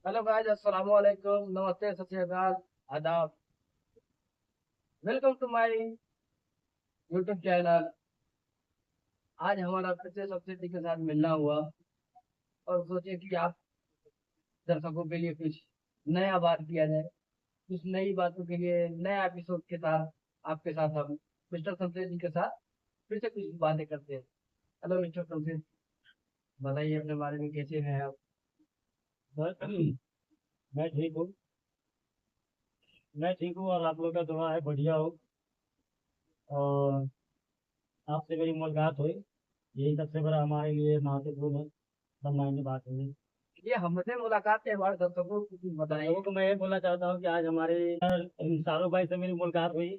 Hello guys, अस्सलाम वालेकुम, नमस्ते, सत श्री अकाल, आदाब। Welcome to my YouTube channel. आज हमारा फिर से सब्सिडी के साथ मिलना हुआ और सोचे कि आप दर्शकों के लिए कुछ नया बात किया जाए। कुछ नई बातों के लिए नया एपिसोड के साथ आपके साथ हम मिस्टर शमशेर जी के साथ फिर से कुछ बातें करते हैं। हेलो मिस्टर शमशेर, बताइए अपने बारे में, कैसे हैं आप? बस मैं ठीक हूँ। मैं ठीक हूँ और आप लोग का दुआ है बढ़िया हो। और आपसे मेरी मुलाकात हुई, यही सबसे बड़ा हमारे लिए महत्वपूर्ण है। सम्माननीय बात है। ये हमसे मुलाकात है, हमारे दर्शकों को कुछ बताइए। दर्शकों को मैं ये बोलना चाहता हूँ कि आज हमारे शाहरुख भाई से मेरी मुलाकात हुई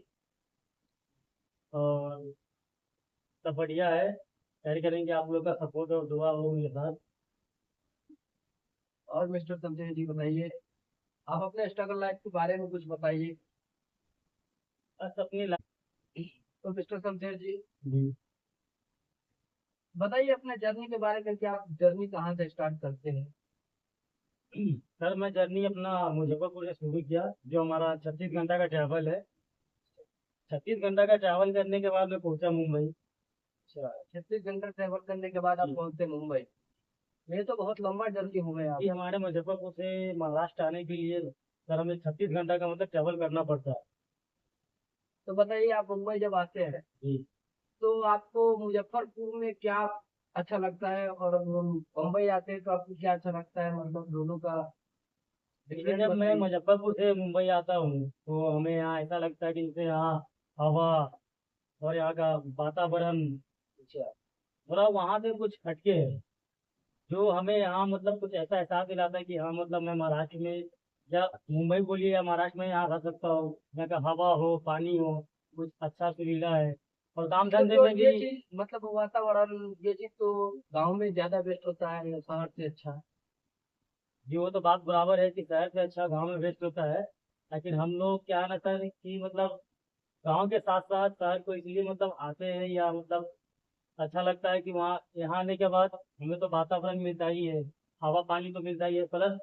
और सब बढ़िया है। तैयारी करेंगे, आप लोग का सपोर्ट और दुआ हो मेरे साथ। और मिस्टर शमशेर जी बताइए, आप अपने स्ट्रगल लाइफ के बारे में कुछ बताइए। बस अपनी लाइफ। तो मिस्टर शमशेर जी जी। बताइए अपने जर्नी के बारे में कि आप जर्नी कहाँ से स्टार्ट करते हैं। सर मैं जर्नी अपना मुजफ्फरपुर से शुरू किया, जो हमारा 36 घंटा का ट्रैवल है। 36 घंटा का ट्रैवल करने के बाद मैं पहुंचा मुंबई। अच्छा, 36 घंटा ट्रेवल करने के बाद आप जी। पहुंचते मुंबई। ये तो बहुत लंबा जर्नी हो गया आप। जी, हमारे मुजफ्फरपुर से महाराष्ट्र आने के लिए सर हमें 36 घंटा का मतलब ट्रेवल करना पड़ता है। तो बताइए, आप मुंबई जब आते हैं जी। तो आपको मुजफ्फरपुर में क्या अच्छा लगता है, और मुंबई आते हैं तो आपको क्या अच्छा लगता है, मतलब दोनों का देखिए, डिफरेंट जब मैं बताइए। मुजफ्फरपुर से मुंबई आता हूँ तो हमें यहाँ ऐसा लगता है कि जैसे यहाँ हवा और यहाँ का वातावरण अच्छा। थोड़ा वहाँ से कुछ हटके है, जो हमें यहाँ मतलब कुछ ऐसा एहसास दिलाता है कि हाँ मतलब मैं महाराष्ट्र में या मुंबई बोलिए या महाराष्ट्र में यहाँ रह सकता हूँ। यहाँ का हवा हो, पानी हो, कुछ अच्छा सुरीला है। और काम मतलब धंधे जो में ये भी। चीज, मतलब वातावरण, ये चीज तो गांव में ज्यादा बेस्ट होता है या शहर से अच्छा? जी, वो तो बात बराबर है कि शहर से अच्छा गांव में बेस्ट होता है। लेकिन हम लोग क्या है ना सर कि मतलब गांव के साथ साथ शहर को इसलिए मतलब आते हैं या मतलब अच्छा लगता है कि वहाँ यहाँ आने के बाद हमें तो वातावरण मिलता ही है, हवा पानी तो मिलता ही है, प्लस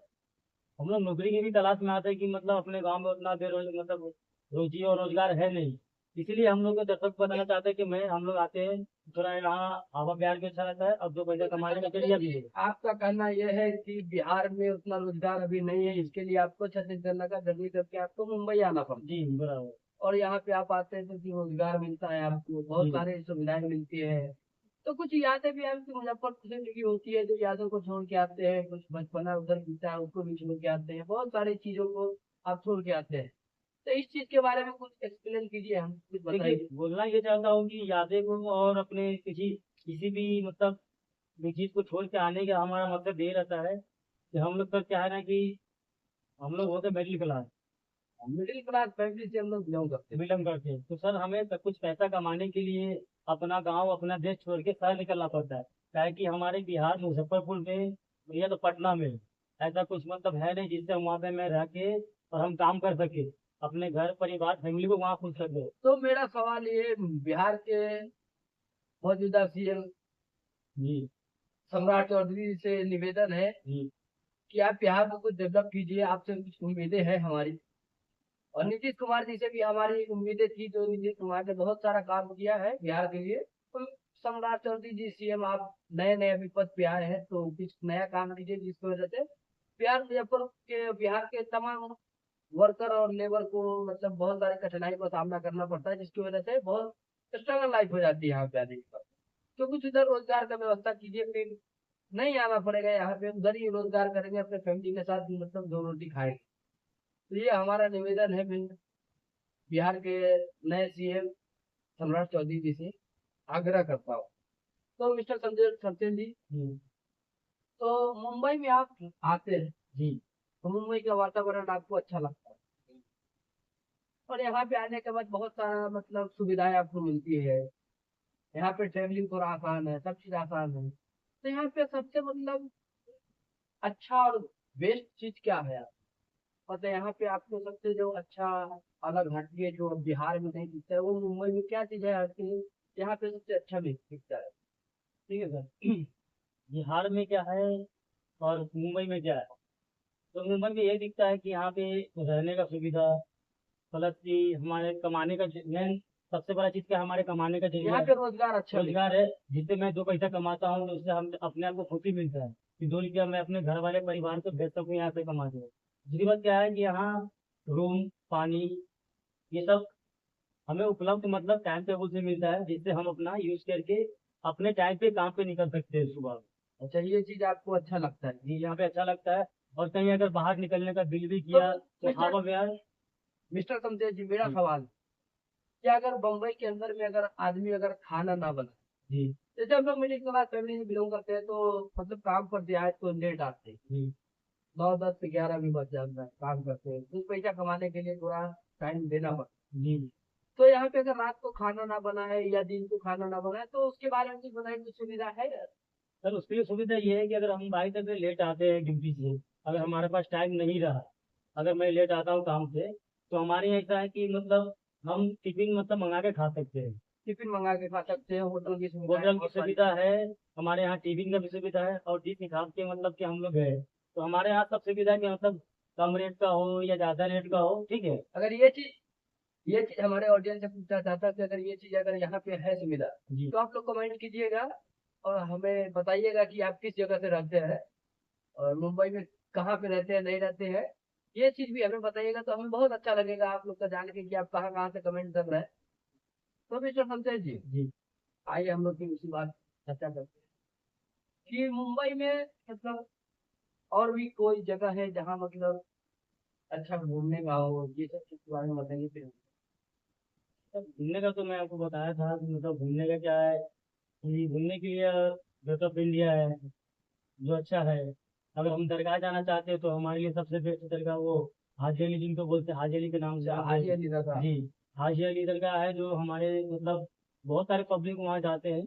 हम लोग नौकरी की भी तलाश में आते हैं कि मतलब अपने गांव में उतना बेरोजगार मतलब रोजी और रोजगार है नहीं। इसीलिए हम लोग को दर्शक को बताना चाहते हैं कि मैं हम लोग आते हैं, थोड़ा यहाँ हवा प्यार भी अच्छा रहता है और दो पैसा कमाने का जरिया भी है। आपका कहना यह है कि बिहार में उतना रोजगार अभी नहीं है, इसके लिए आपको छत्तीसगढ़ का जर्नी करके आपको मुंबई आना पड़ता जी है। बराबर। और यहाँ पे आप आते हैं तो कि रोजगार मिलता है, आपको बहुत जी। सारे सुविधाएं मिलती है। तो कुछ यादें भी आपकी मुजफ्फरपुर से जुड़ी होती है, जो यादों को छोड़ के आते हैं, कुछ बचपना उधर बीता है उसको भी छोड़ के आते हैं, बहुत सारी चीजों को आप छोड़ के आते हैं। तो इस चीज के बारे में कुछ एक्सप्लेन कीजिए, हम कुछ देखिए, बताइए। बोलना ये चाहता हूँ कि यादें को और अपने किसी किसी भी मतलब भी चीज को छोड़ के आने का हमारा मतलब ये रहता है कि हम लोग का क्या है ना कि हम लोग होते middle class, middle class family से हम लोग बिलोंग करते हैं। बिलोंग करते हैं, तो सर हमें कुछ पैसा कमाने के लिए अपना गांव अपना देश छोड़ के शहर निकलना पड़ता है। क्या है कि हमारे बिहार मुजफ्फरपुर में या तो पटना में ऐसा कुछ मतलब है नहीं जिससे हम वहाँ पे मैं रह के और हम काम कर सके, अपने घर परिवार फैमिली को वहाँ खुश सके। तो मेरा सवाल ये, बिहार के मौजूदा सीएम जी। सम्राट चौधरी से निवेदन है जी। कि आप बिहार को कुछ डेवलप कीजिए, आपसे कुछ उम्मीदें हैं हमारी। और नीतीश कुमार जी से भी हमारी उम्मीदें थी, तो नीतीश कुमार ने बहुत सारा काम किया है बिहार के लिए। तो सम्राट चौधरी जी सीएम, आप नए नए अभी पद पे आए हैं, तो कुछ नया काम कीजिए जिसकी वजह से बिहार के तमाम वर्कर और लेबर को मतलब बहुत सारी कठिनाई का सामना करना पड़ता है, जिसकी वजह से बहुत स्ट्रगल लाइफ हो जाती है यहाँ पे आने के बाद। तो कुछ इधर रोजगार का व्यवस्था कीजिए, फिर नहीं आना पड़ेगा यहाँ पे, उधर ही रोजगार करेंगे अपने फैमिली के साथ, मतलब दो रोटी खाएंगे। तो ये हमारा निवेदन है बिहार के नए सीएम सम्राट चौधरी जी से आग्रह करता हूँ। तो मिस्टर संजय सत्यन जी, जी। तो मुंबई में आप आते हैं जी। तो मुंबई का वातावरण आपको अच्छा लगता है, और यहाँ पे आने के बाद बहुत सारा मतलब सुविधाएं आपको मिलती है। यहाँ पे ट्रेवलिंग थोड़ा आसान है, सब चीज आसान है। तो यहाँ पे सबसे मतलब अच्छा और बेस्ट चीज क्या है आप? मतलब यहाँ पे आपको सबसे जो अच्छा अलग हटके जो बिहार में नहीं दिखता है, वो मुंबई में क्या चीज है आपके यहाँ पे सबसे अच्छा भी दिखता है? ठीक है सर। बिहार में क्या है और मुंबई में क्या है? तो मुंबई में ये दिखता है कि यहाँ पे रहने का सुविधा, प्लस कि हमारे कमाने का मेन सबसे बड़ा चीज़ क्या है, हमारे कमाने का जरिया यहाँ है। पे रोजगार अच्छा मिलता रोजगार है, जिससे मैं 2 पैसा कमाता हूँ तो उससे हम अपने आप को खुशी मिलता है कि 2 रुपया मैं अपने घर वाले परिवार को भेज सकूँ यहाँ पे कमा के। दूसरी बात क्या है कि यहाँ रूम, पानी, ये सब हमें उपलब्ध मतलब टाइम टेबल से मिलता है, जिससे हम अपना यूज़ करके अपने टाइम पे काम पे निकल सकते हैं सुबह। है। अच्छा, ये चीज आपको अच्छा लगता है। जी, यहाँ पे अच्छा लगता है। और कहीं अगर बाहर निकलने का दिल भी तो किया तो मिस्टर हवा में मिस्टर समझे जी, मेरा जी, सवाल है, कि अगर बम्बई के अंदर में अगर आदमी अगर खाना ना बना, जी, जैसे हम लोग मिडिल क्लास फैमिली से बिलोंग करते हैं, तो मतलब काम पर जाए तो लेट आते हैं, जी, 9, 10, 11 भी बज जाता है, काम करते हैं, कुछ पैसा कमाने के लिए थोड़ा टाइम देना पड़ता जी। है। तो यहाँ पे अगर रात को खाना ना बना है या दिन को खाना ना बना है, तो उसके बारे में कुछ बताइए, कुछ सुविधा है? सर उसके लिए सुविधा ये है कि अगर हम बाई तक लेट आते हैं ड्यूटी से, अगर हमारे पास टाइम नहीं रहा, अगर मैं लेट आता हूँ काम से, तो हमारे यहाँ ऐसा है कि मतलब हम टिफिन मतलब मंगा के खा सकते हैं। टिफिन मंगा के खा सकते हैं, होटल की सुविधाएं होटल की बहुत सारी। सुविधा है, हमारे यहाँ टिफिन का भी सुविधा है। और जिस हिसाब से मतलब कि हम लोग गए, तो हमारे यहाँ सब सुविधा है कि मतलब कम रेट का हो या ज़्यादा रेट का हो, ठीक है। अगर ये चीज हमारे ऑडियंस से पूछना चाहता है कि अगर ये चीज अगर यहाँ पे है सुविधा, जी, तो आप लोग कमेंट कीजिएगा और हमें बताइएगा कि आप किस जगह से रहते हैं और मुंबई में कहाँ पे रहते हैं, नहीं रहते हैं। ये चीज भी हमें बताइएगा, तो हमें बहुत अच्छा लगेगा आप लोग का जान के कि आप कहाँ कहाँ से कमेंट कर रहे हैं। तो मिस्टर संजय जी, जी। आइए हम लोग की उसी बात चर्चा करते हैं कि मुंबई में मतलब और भी कोई जगह है जहाँ मतलब अच्छा घूमने का हो, ये सब चीज के बारे में बताइए फिर। सर घूमने का तो मैं आपको बताया था कि मतलब घूमने का क्या है कि घूमने के लिए गेट ऑफ इंडिया है, जो अच्छा है। अगर हम दरगाह जाना चाहते हैं तो हमारे लिए सबसे बेस्ट दरगाह वो हाजी अली जिनको बोलते हैं, हाजी अली के नाम से अच्छा, जानते हाजी हैं। अली दरगाह। जी, हाजी अली दरगाह है जो हमारे मतलब बहुत सारे पब्लिक वहाँ जाते हैं।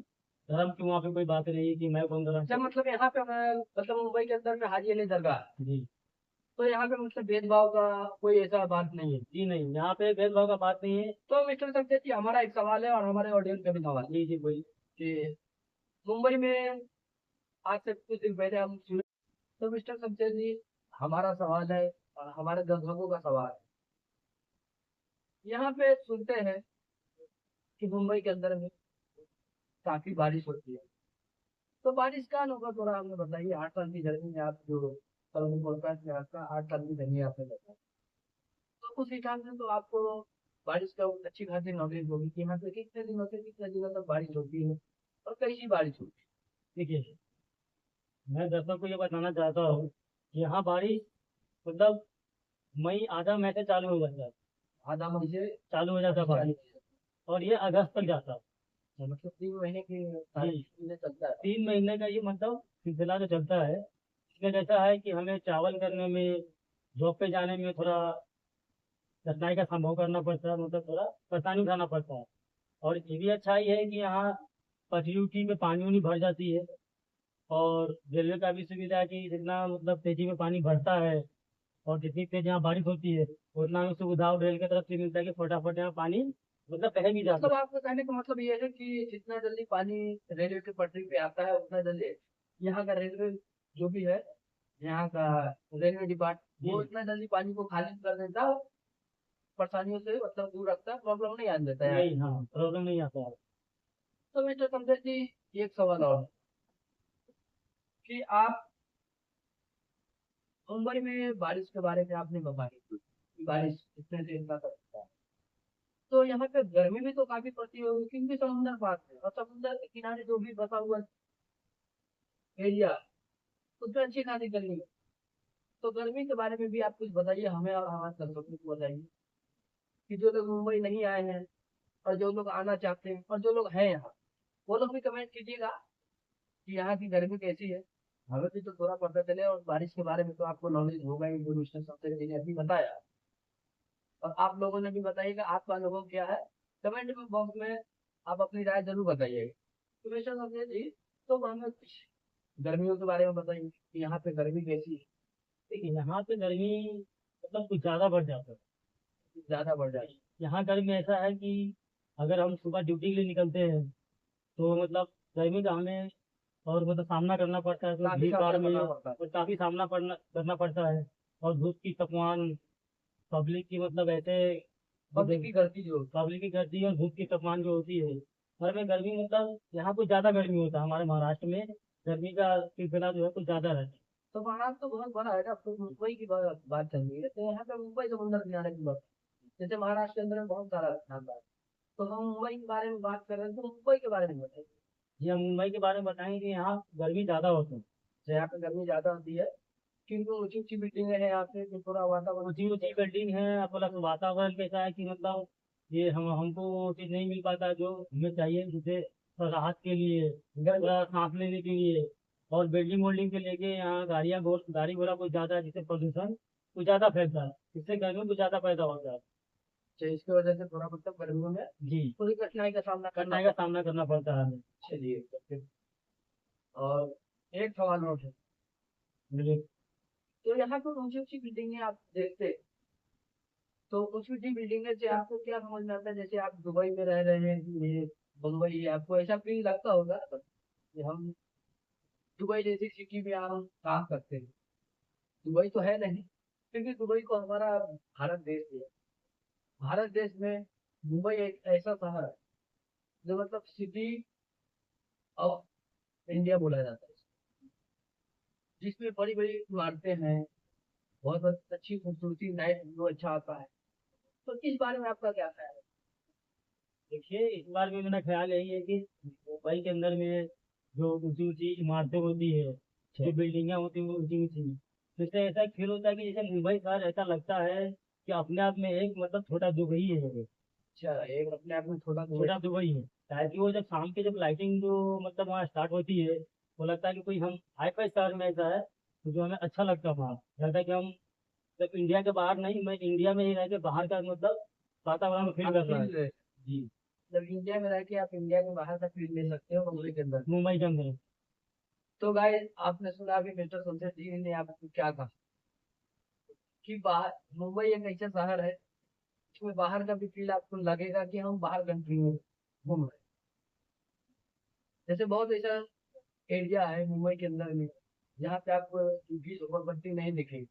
धर्म की वहाँ पे कोई बात नहीं है कि मैं कौन धर्म अच्छा, से। मतलब यहाँ पे मतलब मुंबई के अंदर में हाजी अली दरगाह है। जी, तो यहाँ पे मतलब भेदभाव का कोई ऐसा बात नहीं है। जी नहीं, यहाँ पे भेदभाव का बात नहीं है। तो मिस्टर संजय जी, हमारा एक सवाल है और हमारे ऑडियंस का भी सवाल है जी, जी, बोलिए। कि मुंबई में आज से कुछ दिन पहले हम सुने, तो मिस्टर संजय जी, हमारा सवाल है और हमारे दर्शकों का सवाल है, यहाँ पे सुनते हैं कि मुंबई के अंदर में काफी बारिश होती है, तो बारिश का अनुभव थोड़ा हमें बताइए। 8 साल की जर्नी में आप जो कल पॉडकास्ट में आपका 8 साल की जर्नी आपने बताया, तो उस हिसाब से तो आपको बारिश का अच्छी खासी नॉलेज होगी कि यहाँ पे कितने दिनों से कितने दिनों तक बारिश होती है और कैसी बारिश होती देखिए, मैं दर्शकों को ये बताना चाहता हूँ कि यहाँ बारिश मतलब मई आधा मई से चालू हो जाता है, है। आधा मई से चालू हो जाता है चालू बारिश, और ये अगस्त तक जाता है। है, मतलब 3 महीने की सारे जी, चीजें चलता है। 3 महीने का ये मतलब सिलसिला जो चलता है, इसमें कैसा है कि हमें ट्रैवल करने में, जॉब पे जाने में थोड़ा कठिनाई का संभव करना पड़ता है, मतलब थोड़ा परेशानी उठाना पड़ता है। और ये भी अच्छाई है कि यहाँ पटरी उटरी में पानी उनी भर जाती है। और रेलवे का भी सुविधा है कि जितना मतलब तेजी में पानी भरता है और जितनी तेज यहाँ बारिश होती है, उतना हमें सुविधा रेल की तरफ से मिलता है कि फटाफट यहाँ पानी मतलब बह भी जाता मतलब आपका कहने का मतलब ये है कि जितना जल्दी पानी रेलवे की पटरी पे आता है, उतना जल्दी यहाँ का रेलवे जो भी है, यहाँ का रेलवे है। डिपार्टमेंट वो जी, इतना जल्दी पानी को खाली कर देता है, परेशानियों से मतलब दूर रखता है, प्रॉब्लम नहीं आने देता है यहाँ। नहीं, हाँ, प्रॉब्लम नहीं आता है। तो मिस्टर समझे जी, एक सवाल और है कि आप मुंबई में बारिश के बारे में आपने बताया कि बारिश इतने से इतना तक होता है, तो यहाँ पे गर्मी भी तो काफी पड़ती होगी क्योंकि समुद्र पास है और समुद्र के किनारे जो भी बसा हुआ एरिया, उसमें अच्छी खासी गर्मी है। तो गर्मी के बारे में भी आप कुछ बताइए हमें और हमारे दर्शकों को बताइए कि जो लोग मुंबई नहीं आए हैं और जो लोग आना चाहते हैं और जो लोग हैं यहाँ, वो लोग भी कमेंट कीजिएगा कि यहाँ की गर्मी कैसी है। हमें भी तो थोड़ा पता चले, और बारिश के बारे में तो आपको नॉलेज होगा ही, जो मिस्टर सबसे ने अभी बताया, और आप लोगों ने भी बताइएगा आपका अनुभव क्या है। कमेंट में बॉक्स में आप अपनी राय जरूर बताइएगा। तो मिस्टर सबसे जी, तो हमें कुछ गर्मियों के बारे में बताइए कि यहाँ पे गर्मी कैसी है। देखिए, यहाँ पे गर्मी मतलब कुछ ज़्यादा बढ़ जाता है। ज्यादा बढ़ जाए यहाँ गर्मी ऐसा है कि अगर हम सुबह ड्यूटी के लिए निकलते हैं तो मतलब गर्मी का हमें और मतलब सामना करना पड़ता है, तो काफी भीड़ भाड़ सामना में करना पड़ता है। और काफ़ी सामना करना पड़ता है। और धूप की तापमान, पब्लिक की मतलब ऐसे पब्लिक की गलती जो पब्लिक की गर्दी और धूप की तापमान जो होती है, घर में गर्मी मतलब यहाँ कुछ ज़्यादा गर्मी होता है, हमारे महाराष्ट्र में गर्मी का सिलसिला जो है कुछ ज़्यादा रहता है। तो महाराष्ट्र तो बहुत बड़ा है ना, तो मुंबई की बात चल रही है, तो यहाँ पे मुंबई समुंदर किनारे की बात, जैसे महाराष्ट्र के अंदर में बहुत सारा स्थान है, तो हम मुंबई के बारे में बात कर रहे हैं, तो मुंबई के बारे में बताइए। जी, हम मुंबई के बारे में बताएंगे कि यहाँ गर्मी ज़्यादा होती है। तो यहाँ पे गर्मी ज्यादा होती है क्योंकि ऊंची ऊंची बिल्डिंगें हैं यहाँ पे, तो थोड़ा वातावरण ऊंची ऊंची बिल्डिंग है, प्लस वातावरण कैसा है कि मतलब ये हमको वो चीज़ नहीं मिल पाता जो हमें चाहिए, जैसे थोड़ा राहत के लिए, गर्मी। थोड़ा सांस लेने के लिए। और बिल्डिंग वोल्डिंग के लेके यहाँ गाड़ी घोड़ा कुछ ज़्यादा है, जिससे प्रदूषण कुछ ज़्यादा फैलता है, इससे गर्मी कुछ ज़्यादा पैदा होता है। तो इसकी वजह से थोड़ा मतलब गर्मियों में जी, थोड़ी कठिनाई का सामना करना कठिनाई का पड़ता सामना करना पड़ता है हमें। है। चलिए तो फिर, और एक सवाल और है, बिल्कुल। तो यहाँ पर ऊंची ऊंची बिल्डिंगें आप देखते हैं, तो ऊंची ऊंची बिल्डिंगें से आपको क्या समझ में आता है, जैसे आप दुबई में रह रहे हैं, ये मुंबई है, आपको ऐसा फील लगता होगा कि हम दुबई जैसी सिटी में हम काम करते हैं। दुबई तो है नहीं, क्योंकि दुबई को हमारा भारत देश है। भारत देश में मुंबई एक ऐसा शहर है जो मतलब सिटी ऑफ इंडिया बोला जाता है, जिसमें बड़ी बड़ी इमारतें हैं, बहुत बहुत अच्छी खूबसूरती, नाइट व्यू अच्छा आता है। तो इस बारे में आपका क्या ख्याल है? देखिए, इस बार भी मेरा ख्याल यही है कि मुंबई के अंदर में जो ऊंची ऊंची इमारतें होती है, जो बिल्डिंगें होती हैं वो ऊंची ऊंची, तो इससे ऐसा फील होता है कि जैसे मुंबई शहर ऐसा लगता है कि अपने आप में एक मतलब छोटा दुबई है ये, अच्छा, एक अपने आप में छोटा दुबई। छोटा दुबई है। ताकि वो जब शाम के जब लाइटिंग जो मतलब वहाँ स्टार्ट होती है, वो लगता है कि कोई हम हाई फाई शहर में ऐसा है, तो जो हमें अच्छा लगता है वहाँ, लगता है कि हम जब इंडिया के बाहर नहीं, मैं इंडिया में ही रह के बाहर का मतलब वातावरण फील आप कर रहा है। फील जी, जब इंडिया में रह के आप इंडिया के बाहर का फील ले सकते हो मुंबई के अंदर। मुंबई के अंदर। तो गाइस, आपने सुना अभी मिस्टर संजय जी ने आपको क्या कहा कि बाहर, मुंबई एक ऐसा शहर है इसमें बाहर का भी फील आपको लगेगा कि हम बाहर कंट्री में घूम रहे हैं। जैसे बहुत ऐसा एरिया है मुंबई के अंदर में जहाँ पे आपको झुग्गी झोपड़पट्टी नहीं दिखेगी,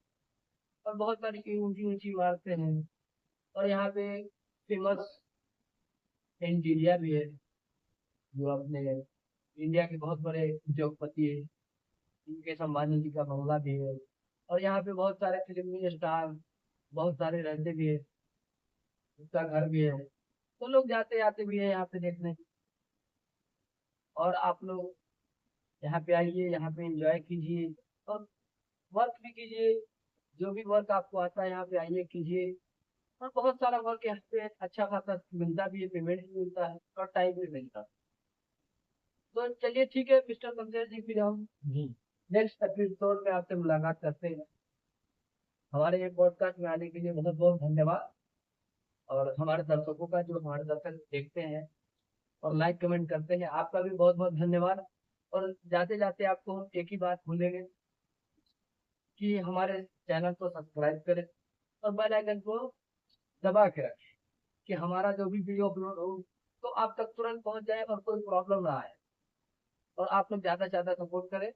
और बहुत सारी ऊंची ऊंची इमारतें हैं, और यहाँ पे फेमस इंटीरियर भी है, जो अपने इंडिया के बहुत बड़े उद्योगपति है, इनके अंबानी जी का बंगला भी है, और यहाँ पे बहुत सारे फिल्मी स्टार बहुत सारे रहते भी है, उसका घर भी है, तो लोग जाते आते भी है यहाँ पे देखने। और आप लोग यहाँ पे आइए, यहाँ पे एंजॉय कीजिए, और वर्क भी कीजिए, जो भी वर्क आपको आता है यहाँ पे आइए कीजिए। और बहुत सारा वर्क यहाँ पे अच्छा खासा मिलता भी है, पेमेंट भी मिलता है और टाइम भी मिलता है। तो चलिए ठीक है मिस्टर पंकज जी, फिर हम जी, नेक्स्ट एपिसोड में आपसे मुलाकात करते हैं। हमारे ये पॉडकास्ट में आने के लिए बहुत बहुत धन्यवाद, और हमारे दर्शकों का जो हमारे दर्शक देखते हैं और लाइक कमेंट करते हैं, आपका भी बहुत बहुत धन्यवाद। और जाते जाते आपको हम एक ही बात भूलेंगे कि हमारे चैनल को सब्सक्राइब करें और बेल आइकन को दबा के रखें, कि हमारा जो भी वीडियो अपलोड हो तो आप तक तुरंत पहुंच जाए और कोई प्रॉब्लम ना आए। और आप लोग ज़्यादा से ज़्यादा सपोर्ट करें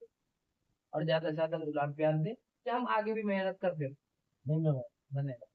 और ज़्यादा से ज़्यादा दुलार प्यार दें, कि हम आगे भी मेहनत करते रहें। धन्यवाद। धन्यवाद।